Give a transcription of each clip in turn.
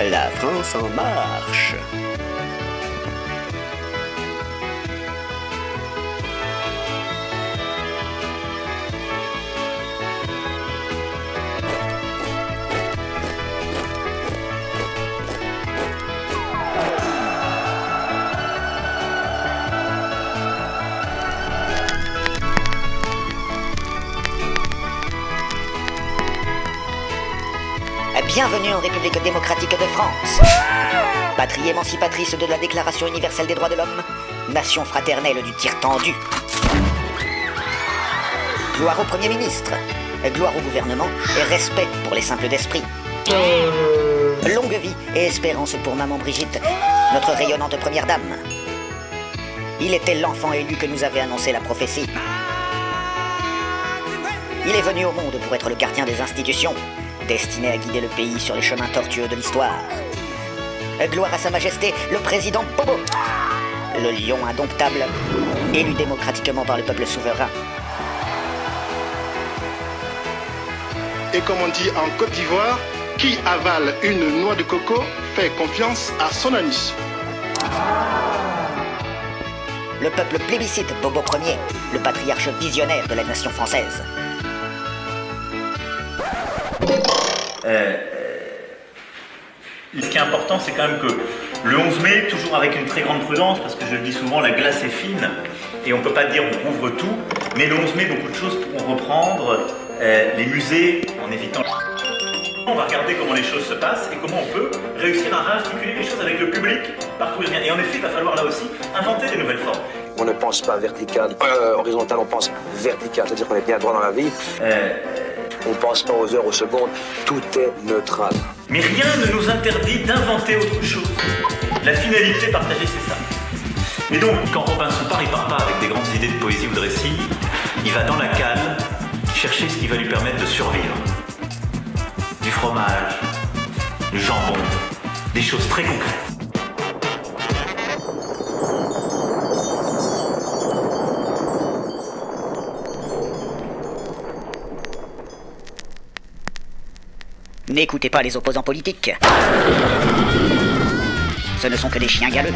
La France en marche. Bienvenue en République démocratique de France. Patrie émancipatrice de la Déclaration universelle des droits de l'homme, nation fraternelle du tir tendu. Gloire au Premier ministre, gloire au gouvernement et respect pour les simples d'esprit. Longue vie et espérance pour maman Brigitte, notre rayonnante première dame. Il était l'enfant élu que nous avait annoncé la prophétie. Il est venu au monde pour être le gardien des institutions, destiné à guider le pays sur les chemins tortueux de l'histoire. Gloire à Sa Majesté, le président Bobo, le lion indomptable, élu démocratiquement par le peuple souverain. Et comme on dit en Côte d'Ivoire, qui avale une noix de coco fait confiance à son anis. Le peuple plébiscite Bobo Ier, le patriarche visionnaire de la nation française. Ce qui est important, c'est quand même que le 11 mai, toujours avec une très grande prudence, parce que je le dis souvent, la glace est fine, et on ne peut pas dire on rouvre tout, mais le 11 mai, beaucoup de choses pourront reprendre, les musées, en évitant... On va regarder comment les choses se passent, et comment on peut réussir à réarticuler les choses avec le public, partout où il vient. Et en effet, il va falloir là aussi inventer des nouvelles formes. On ne pense pas vertical, horizontal, on pense vertical, c'est-à-dire qu'on est bien droit dans la vie. On ne pense pas aux heures, aux secondes, tout est neutral. Mais rien ne nous interdit d'inventer autre chose. La finalité partagée, c'est ça. Et donc, quand Robinson part, il part pas avec des grandes idées de poésie ou de récit. Il va dans la cale chercher ce qui va lui permettre de survivre. Du fromage, du jambon, des choses très concrètes. N'écoutez pas les opposants politiques. Ce ne sont que des chiens galeux.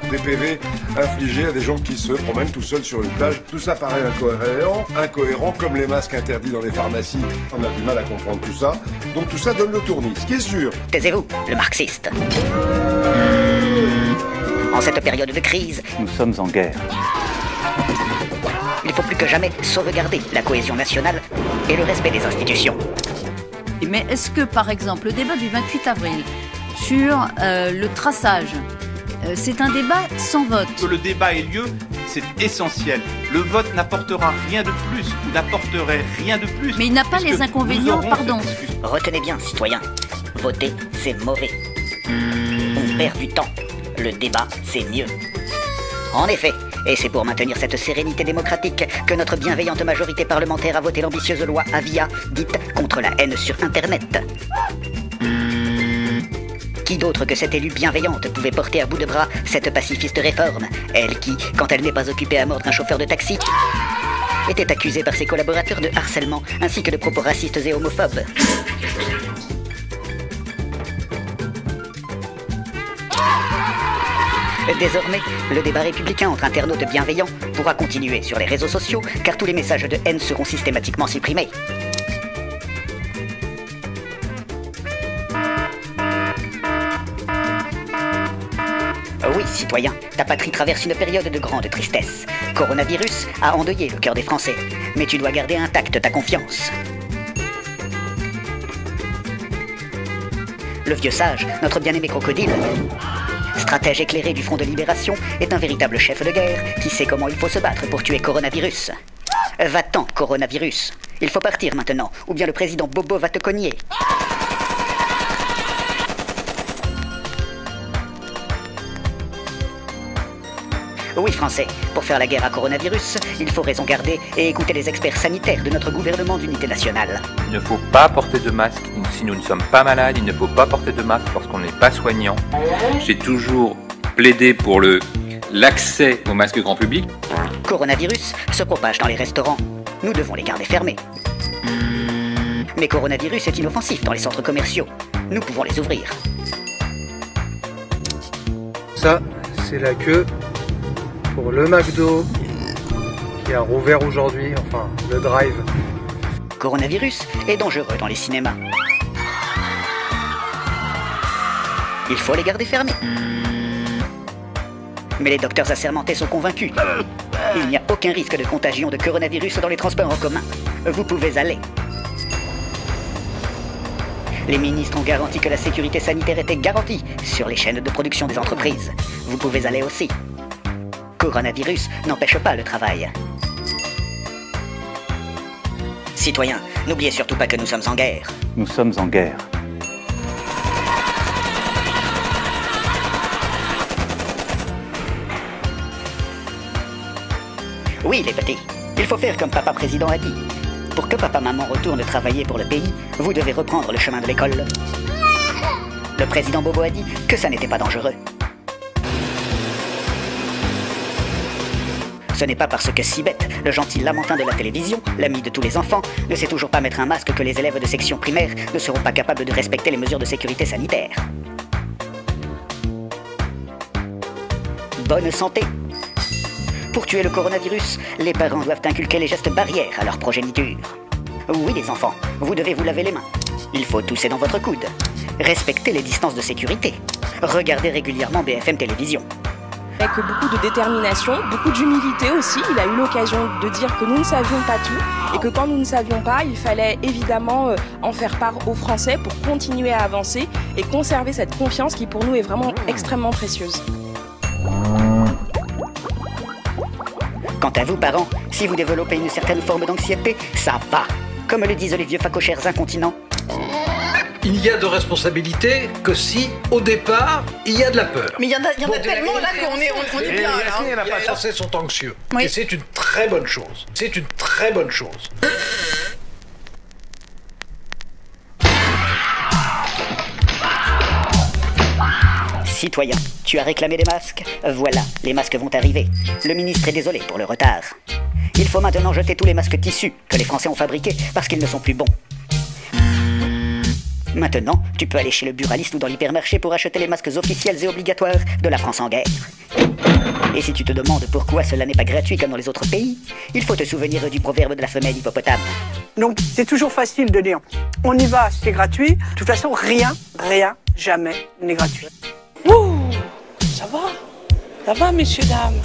Des PV infligés à des gens qui se promènent tout seuls sur une plage. Tout ça paraît incohérent comme les masques interdits dans les pharmacies. On a du mal à comprendre tout ça. Donc tout ça donne le tournis. Ce qui est sûr... Taisez-vous, le marxiste. En cette période de crise... Nous sommes en guerre. Il faut plus que jamais sauvegarder la cohésion nationale et le respect des institutions. Mais est-ce que, par exemple, le débat du 28 avril sur le traçage, c'est un débat sans vote? Que le débat ait lieu, c'est essentiel. Le vote n'apportera rien de plus, ou n'apporterait rien de plus. Mais il n'a pas les inconvénients, pardon. Retenez bien, citoyens, voter, c'est mauvais. On perd du temps. Le débat, c'est mieux. En effet, et c'est pour maintenir cette sérénité démocratique que notre bienveillante majorité parlementaire a voté l'ambitieuse loi Avia, dite contre la haine sur Internet. Qui d'autre que cette élue bienveillante pouvait porter à bout de bras cette pacifiste réforme, elle qui, quand elle n'est pas occupée à mordre un chauffeur de taxi, était accusée par ses collaborateurs de harcèlement ainsi que de propos racistes et homophobes. Désormais, le débat républicain entre internautes bienveillants pourra continuer sur les réseaux sociaux car tous les messages de haine seront systématiquement supprimés. Oui, citoyen, ta patrie traverse une période de grande tristesse. Coronavirus a endeuillé le cœur des Français, mais tu dois garder intacte ta confiance. Le vieux sage, notre bien-aimé crocodile, stratège éclairé du Front de Libération, est un véritable chef de guerre qui sait comment il faut se battre pour tuer Coronavirus. Va-t'en, Coronavirus. Il faut partir maintenant, ou bien le président Bobo va te cogner. Oui, Français, pour faire la guerre à Coronavirus, il faut raison garder et écouter les experts sanitaires de notre gouvernement d'unité nationale. Il ne faut pas porter de masque si nous ne sommes pas malades, il ne faut pas porter de masque lorsqu'on n'est pas soignant. J'ai toujours plaidé pour l'accès au masque grand public. Coronavirus se propage dans les restaurants. Nous devons les garder fermés. Mais coronavirus est inoffensif dans les centres commerciaux. Nous pouvons les ouvrir. Ça, c'est la queue pour le McDo qui a rouvert aujourd'hui, enfin le drive. Coronavirus est dangereux dans les cinémas. Il faut les garder fermés. Mais les docteurs assermentés sont convaincus. Il n'y a aucun risque de contagion de coronavirus dans les transports en commun. Vous pouvez aller. Les ministres ont garanti que la sécurité sanitaire était garantie sur les chaînes de production des entreprises. Vous pouvez aller aussi. Coronavirus n'empêche pas le travail. Citoyens, n'oubliez surtout pas que nous sommes en guerre. Nous sommes en guerre. Oui, les petits, il faut faire comme Papa Président a dit. Pour que Papa-Maman retourne travailler pour le pays, vous devez reprendre le chemin de l'école. Le Président Bobo a dit que ça n'était pas dangereux. Ce n'est pas parce que Sibeth, le gentil lamentin de la télévision, l'ami de tous les enfants, ne sait toujours pas mettre un masque que les élèves de section primaire ne seront pas capables de respecter les mesures de sécurité sanitaire. Bonne santé! Pour tuer le coronavirus, les parents doivent inculquer les gestes barrières à leur progéniture. Oui, les enfants, vous devez vous laver les mains. Il faut tousser dans votre coude. Respectez les distances de sécurité. Regardez régulièrement BFM Télévision. Avec beaucoup de détermination, beaucoup d'humilité aussi, il a eu l'occasion de dire que nous ne savions pas tout et que quand nous ne savions pas, il fallait évidemment en faire part aux Français pour continuer à avancer et conserver cette confiance qui pour nous est vraiment extrêmement précieuse. Quant à vous, parents, si vous développez une certaine forme d'anxiété, ça va. Comme le disent les vieux facochères incontinents. Il y a de responsabilité que si, au départ, il y a de la peur. Mais il y en a tellement là qu'on est bien là. Les Français sont anxieux. Oui. Et c'est une très bonne chose. C'est une très bonne chose. Citoyen, tu as réclamé des masques? Voilà, les masques vont arriver. Le ministre est désolé pour le retard. Il faut maintenant jeter tous les masques tissus que les Français ont fabriqués parce qu'ils ne sont plus bons. Maintenant, tu peux aller chez le buraliste ou dans l'hypermarché pour acheter les masques officiels et obligatoires de la France en guerre. Et si tu te demandes pourquoi cela n'est pas gratuit comme dans les autres pays, il faut te souvenir du proverbe de la femelle hippopotame. Donc c'est toujours facile de dire on y va, c'est gratuit. De toute façon, rien, jamais n'est gratuit. Ouh, ça va, messieurs, dames.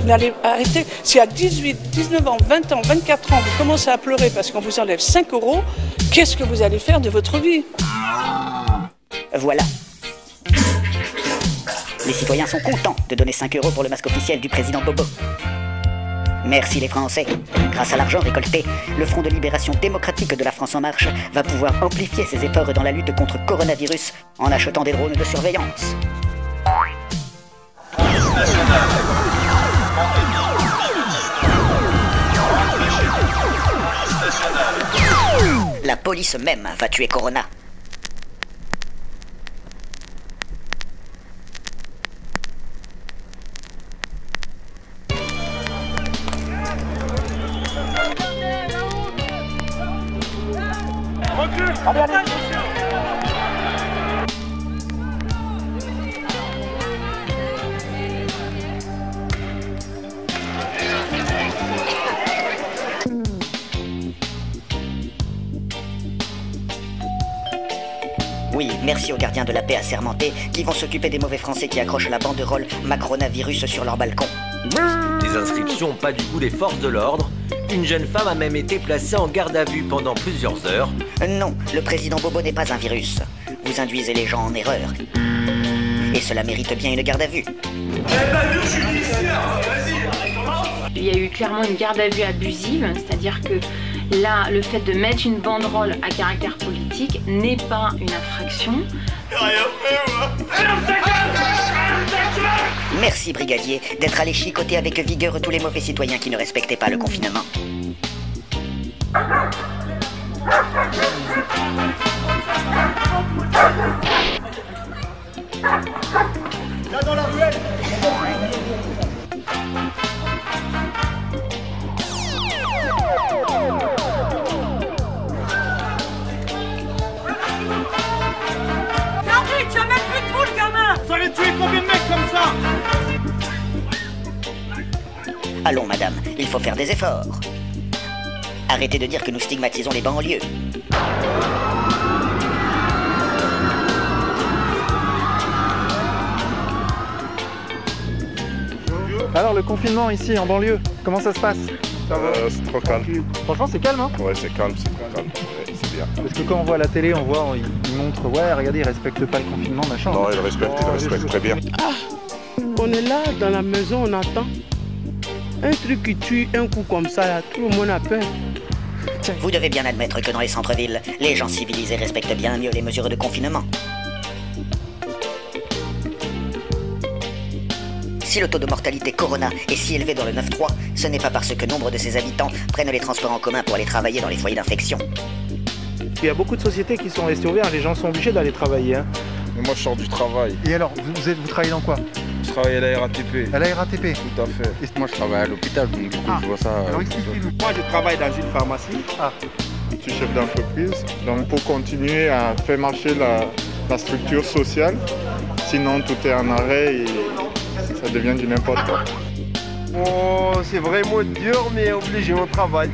N'allez arrêter. Si à 18, 19 ans, 20 ans, 24 ans, vous commencez à pleurer parce qu'on vous enlève 5 €, qu'est-ce que vous allez faire de votre vie? Voilà. Les citoyens sont contents de donner 5 € pour le masque officiel du président Bobo. Merci les Français. Grâce à l'argent récolté, le Front de libération démocratique de la France en marche va pouvoir amplifier ses efforts dans la lutte contre le coronavirus en achetant des drones de surveillance. La police même va tuer Corona. Allez. Oui, merci aux gardiens de la paix assermentés qui vont s'occuper des mauvais Français qui accrochent la banderole Macronavirus sur leur balcon. Des inscriptions pas du goût des forces de l'ordre. Une jeune femme a même été placée en garde à vue pendant plusieurs heures. Non, le président Bobo n'est pas un virus. Vous induisez les gens en erreur. Et cela mérite bien une garde à vue. Il y a eu clairement une garde à vue abusive, c'est-à-dire que là, le fait de mettre une banderole à caractère politique n'est pas une infraction. Merci, brigadier, d'être allé chicoter avec vigueur tous les mauvais citoyens qui ne respectaient pas le confinement. Là dans la ruelle. ça. Allons, madame, il faut faire des efforts. Arrêtez de dire que nous stigmatisons les banlieues. Alors, le confinement ici, en banlieue, comment ça se passe? C'est trop calme. Franchement, c'est calme, hein? Ouais, c'est calme, c'est trop calme. Ouais, c'est bien. Parce que quand on voit à la télé, on voit, ils montrent, ouais, regardez, ils respectent pas le confinement, machin. Non, ils respectent très bien. Ah, on est là, dans la maison, on attend. Un truc qui tue un coup comme ça, là, tout le monde a peur. Vous devez bien admettre que dans les centres-villes, les gens civilisés respectent bien mieux les mesures de confinement. Si le taux de mortalité Corona est si élevé dans le 9-3, ce n'est pas parce que nombre de ses habitants prennent les transports en commun pour aller travailler dans les foyers d'infection. Il y a beaucoup de sociétés qui sont restées ouvertes, les gens sont obligés d'aller travailler. Hein. Mais moi, je sors du travail. Et alors, vous travaillez dans quoi? Je travaille à la RATP. À la RATP? Tout à fait. Et moi, je travaille à l'hôpital, donc du coup, je vois ça. Alors, expliquez-nous. Moi, je travaille dans une pharmacie. Je suis chef d'entreprise. Donc, pour continuer à faire marcher la structure sociale, sinon tout est en arrêt et ça devient du n'importe quoi. Oh, c'est vraiment dur, mais obligé au travail.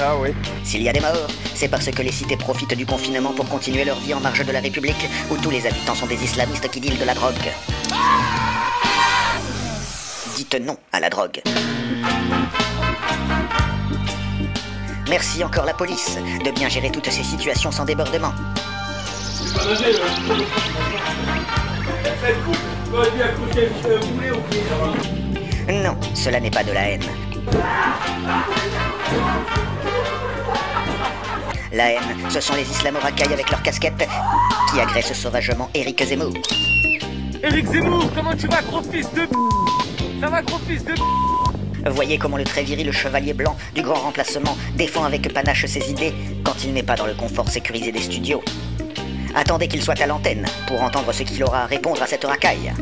Ah oui. S'il y a des morts, c'est parce que les cités profitent du confinement pour continuer leur vie en marge de la République, où tous les habitants sont des islamistes qui dealent de la drogue. Dites non à la drogue. Merci encore la police de bien gérer toutes ces situations sans débordement. Non, cela n'est pas de la haine. La haine, ce sont les islamo-racailles avec leurs casquettes qui agressent sauvagement Éric Zemmour. Éric Zemmour, comment tu vas, gros fils de... Ça va, gros fils de... Voyez comment le très viril chevalier blanc du grand remplacement défend avec panache ses idées quand il n'est pas dans le confort sécurisé des studios. Attendez qu'il soit à l'antenne pour entendre ce qu'il aura à répondre à cette racaille.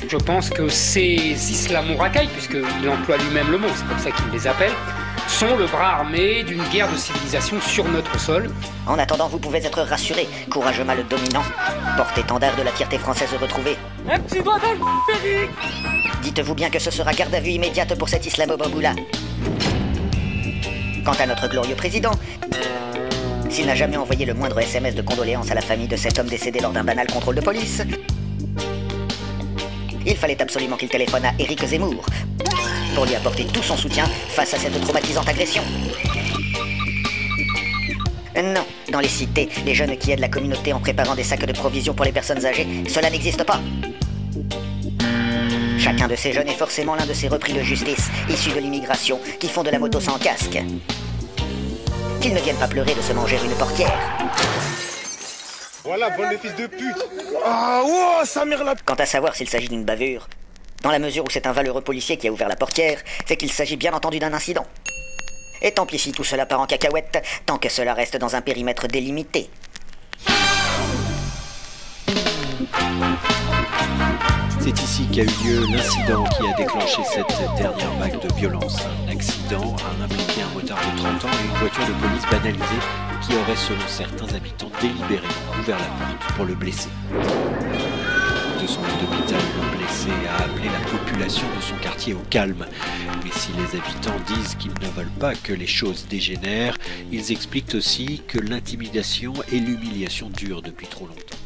Je pense que ces islamo-racailles, puisqu'il emploie lui-même le mot, c'est comme ça qu'il les appelle, sont le bras armé d'une guerre de civilisation sur notre sol. En attendant, vous pouvez être rassuré, courageux mâle dominant, porte-étendard de la fierté française retrouvée. Un petit doigt dans le Eric. Dites-vous bien que ce sera garde à vue immédiate pour cet islamo-bamboula. Quant à notre glorieux président, s'il n'a jamais envoyé le moindre SMS de condoléances à la famille de cet homme décédé lors d'un banal contrôle de police, il fallait absolument qu'il téléphone à Éric Zemmour pour lui apporter tout son soutien face à cette traumatisante agression. Non, dans les cités, les jeunes qui aident la communauté en préparant des sacs de provisions pour les personnes âgées, cela n'existe pas. Chacun de ces jeunes est forcément l'un de ces repris de justice issus de l'immigration qui font de la moto sans casque. Qu'ils ne viennent pas pleurer de se manger une portière. Voilà, bon les fils de pute. Ah, wow, ça mère la... Quant à savoir s'il s'agit d'une bavure, dans la mesure où c'est un valeureux policier qui a ouvert la portière, c'est qu'il s'agit bien entendu d'un incident. Et tant pis si tout cela part en cacahuète, tant que cela reste dans un périmètre délimité. C'est ici qu'a eu lieu l'incident qui a déclenché cette dernière vague de violence. Un accident a impliqué un motard de 30 ans et une voiture de police banalisée qui aurait, selon certains habitants, délibérément ouvert la porte pour le blesser. De son lit d'hôpital, le blessé a appelé la population de son quartier au calme. Mais si les habitants disent qu'ils ne veulent pas que les choses dégénèrent, ils expliquent aussi que l'intimidation et l'humiliation durent depuis trop longtemps.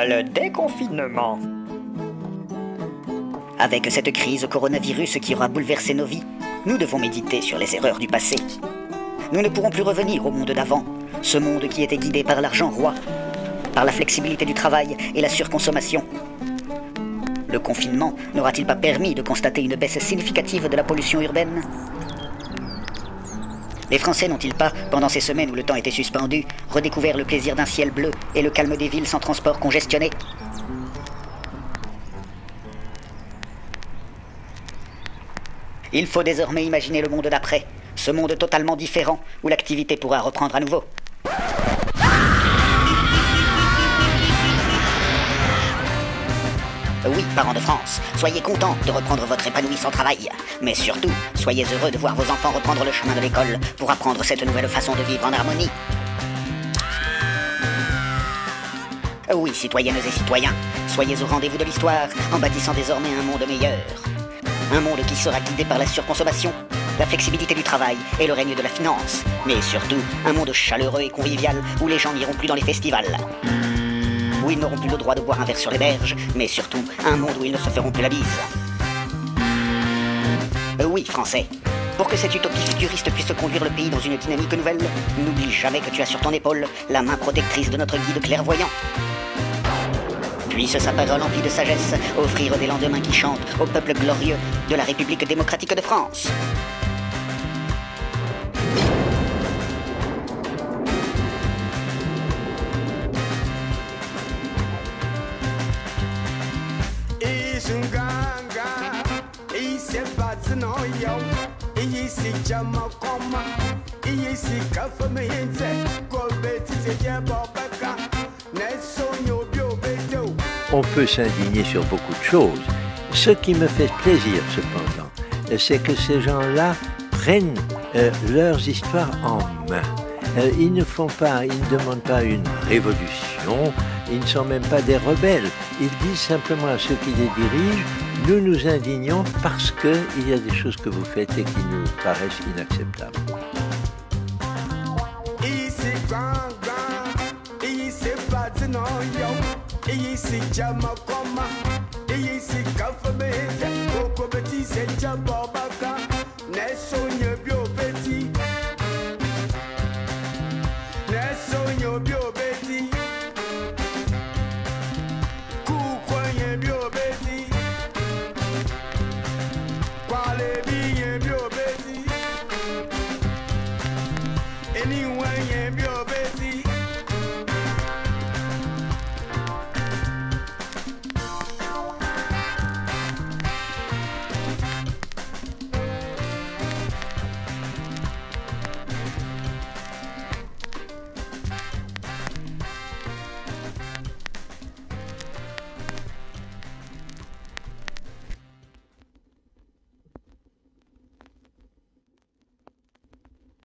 Le déconfinement. Avec cette crise coronavirus qui aura bouleversé nos vies, nous devons méditer sur les erreurs du passé. Nous ne pourrons plus revenir au monde d'avant, ce monde qui était guidé par l'argent roi, par la flexibilité du travail et la surconsommation. Le confinement n'aura-t-il pas permis de constater une baisse significative de la pollution urbaine ? Les Français n'ont-ils pas, pendant ces semaines où le temps était suspendu, redécouvert le plaisir d'un ciel bleu et le calme des villes sans transport congestionné? Il faut désormais imaginer le monde d'après, ce monde totalement différent où l'activité pourra reprendre à nouveau. Oui, parents de France, soyez contents de reprendre votre épanouissant travail. Mais surtout, soyez heureux de voir vos enfants reprendre le chemin de l'école pour apprendre cette nouvelle façon de vivre en harmonie. Oui, citoyennes et citoyens, soyez au rendez-vous de l'histoire en bâtissant désormais un monde meilleur. Un monde qui sera guidé par la surconsommation, la flexibilité du travail et le règne de la finance. Mais surtout, un monde chaleureux et convivial où les gens n'iront plus dans les festivals. Où ils n'auront plus le droit de boire un verre sur les berges, mais surtout un monde où ils ne se feront plus la bise. Oui, Français, pour que cette utopie futuriste puisse conduire le pays dans une dynamique nouvelle, n'oublie jamais que tu as sur ton épaule la main protectrice de notre guide clairvoyant. Puisse sa parole emplie de sagesse offrir des lendemains qui chantent au peuple glorieux de la République démocratique de France. On peut s'indigner sur beaucoup de choses. Ce qui me fait plaisir, cependant, c'est que ces gens-là prennent leurs histoires en main. Ils ne demandent pas une révolution, ils ne sont même pas des rebelles. Ils disent simplement à ceux qui les dirigent, nous nous indignons parce qu'il y a des choses que vous faites et qui nous paraissent inacceptables. Anyway,